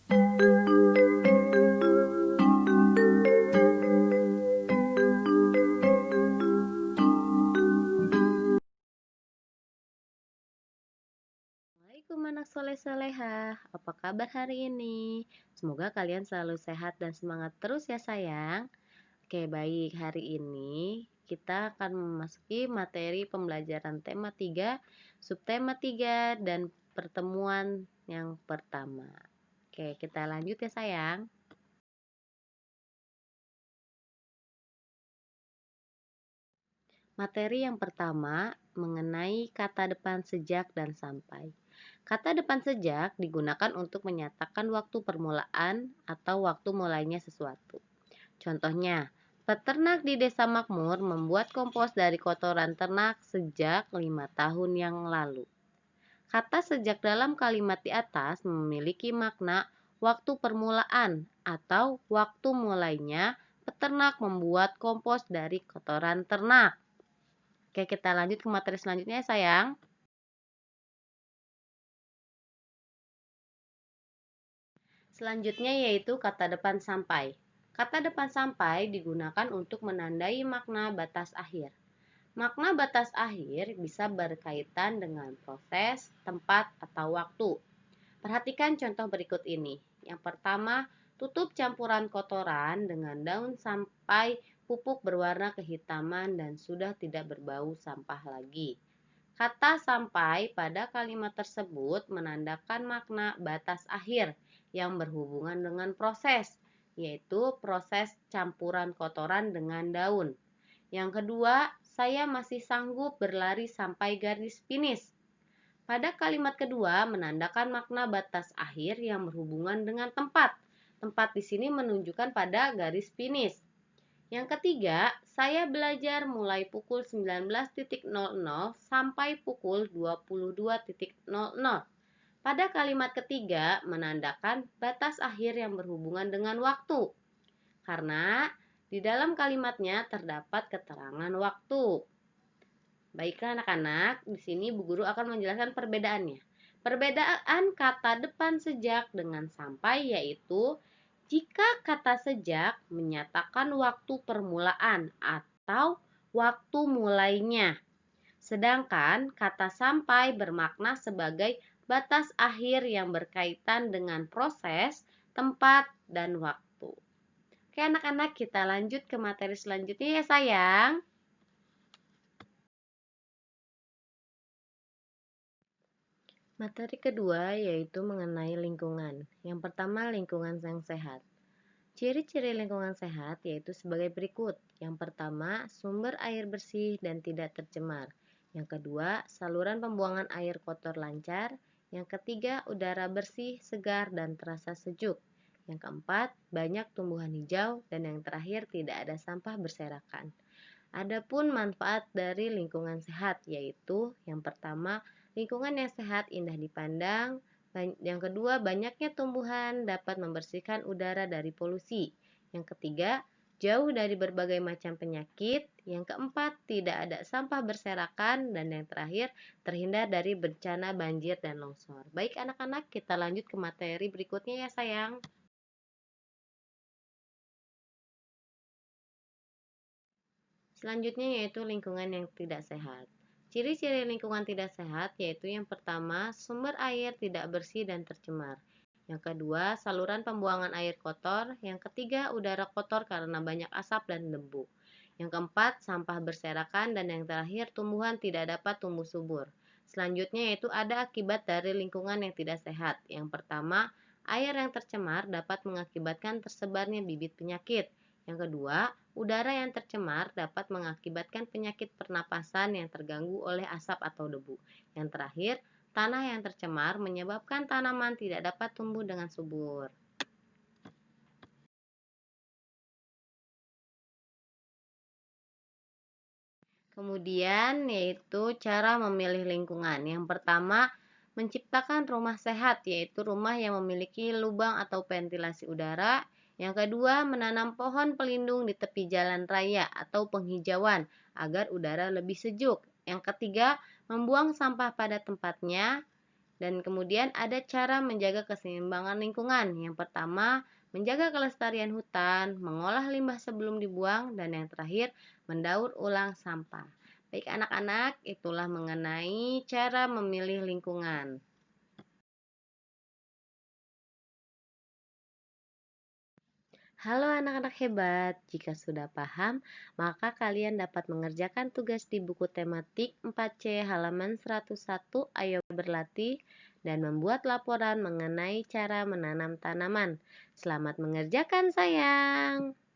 Assalamualaikum anak soleh-solehah, apa kabar hari ini? Semoga kalian selalu sehat dan semangat terus ya sayang. Oke baik, hari ini kita akan memasuki materi pembelajaran tema 3, subtema 3 dan pertemuan yang pertama. Oke kita lanjut ya sayang. Materi yang pertama mengenai kata depan sejak dan sampai. Kata depan sejak digunakan untuk menyatakan waktu permulaan atau waktu mulainya sesuatu. Contohnya, peternak di desa makmur membuat kompos dari kotoran ternak sejak 5 tahun yang lalu. Kata sejak dalam kalimat di atas memiliki makna waktu permulaan atau waktu mulainya peternak membuat kompos dari kotoran ternak. Oke, kita lanjut ke materi selanjutnya ya sayang. Selanjutnya yaitu kata depan sampai. Kata depan sampai digunakan untuk menandai makna batas akhir. Makna batas akhir bisa berkaitan dengan proses, tempat, atau waktu. Perhatikan contoh berikut ini. Yang pertama, tutup campuran kotoran dengan daun sampai pupuk berwarna kehitaman dan sudah tidak berbau sampah lagi. Kata sampai pada kalimat tersebut menandakan makna batas akhir yang berhubungan dengan proses, yaitu proses campuran kotoran dengan daun. Yang kedua, saya masih sanggup berlari sampai garis finish. Pada kalimat kedua menandakan makna batas akhir yang berhubungan dengan tempat. Tempat di sini menunjukkan pada garis finish. Yang ketiga, saya belajar mulai pukul 19.00 sampai pukul 22.00. Pada kalimat ketiga menandakan batas akhir yang berhubungan dengan waktu. Karena di dalam kalimatnya terdapat keterangan waktu. Baiklah anak-anak, di sini Bu Guru akan menjelaskan perbedaannya. Perbedaan kata depan sejak dengan sampai yaitu jika kata sejak menyatakan waktu permulaan atau waktu mulainya. Sedangkan kata sampai bermakna sebagai batas akhir yang berkaitan dengan proses, tempat, dan waktu. Oke anak-anak, kita lanjut ke materi selanjutnya ya sayang. Materi kedua yaitu mengenai lingkungan. Yang pertama, lingkungan yang sehat. Ciri-ciri lingkungan sehat yaitu sebagai berikut. Yang pertama, sumber air bersih dan tidak tercemar. Yang kedua, saluran pembuangan air kotor lancar. Yang ketiga, udara bersih, segar, dan terasa sejuk. Yang keempat, banyak tumbuhan hijau. Dan yang terakhir, tidak ada sampah berserakan. Adapun manfaat dari lingkungan sehat yaitu yang pertama, lingkungan yang sehat indah dipandang. Yang kedua, banyaknya tumbuhan dapat membersihkan udara dari polusi. Yang ketiga, jauh dari berbagai macam penyakit. Yang keempat, tidak ada sampah berserakan. Dan yang terakhir, terhindar dari bencana banjir dan longsor. Baik anak-anak, kita lanjut ke materi berikutnya ya sayang. Selanjutnya yaitu lingkungan yang tidak sehat. Ciri-ciri lingkungan tidak sehat yaitu yang pertama, sumber air tidak bersih dan tercemar. Yang kedua, saluran pembuangan air kotor. Yang ketiga, udara kotor karena banyak asap dan debu. Yang keempat, sampah berserakan. Dan yang terakhir, tumbuhan tidak dapat tumbuh subur. Selanjutnya yaitu ada akibat dari lingkungan yang tidak sehat. Yang pertama, air yang tercemar dapat mengakibatkan tersebarnya bibit penyakit. Yang kedua, udara yang tercemar dapat mengakibatkan penyakit pernapasan yang terganggu oleh asap atau debu. Yang terakhir, tanah yang tercemar menyebabkan tanaman tidak dapat tumbuh dengan subur. Kemudian yaitu cara memilih lingkungan. Yang pertama, menciptakan rumah sehat, yaitu rumah yang memiliki lubang atau ventilasi udara. Yang kedua, menanam pohon pelindung di tepi jalan raya atau penghijauan agar udara lebih sejuk. Yang ketiga, membuang sampah pada tempatnya. Dan kemudian ada cara menjaga keseimbangan lingkungan. Yang pertama, menjaga kelestarian hutan, mengolah limbah sebelum dibuang, dan yang terakhir, mendaur ulang sampah. Baik anak-anak, itulah mengenai cara memilih lingkungan. Halo anak-anak hebat, jika sudah paham, maka kalian dapat mengerjakan tugas di buku tematik 4C halaman 101 Ayo Berlatih dan membuat laporan mengenai cara menanam tanaman. Selamat mengerjakan sayang!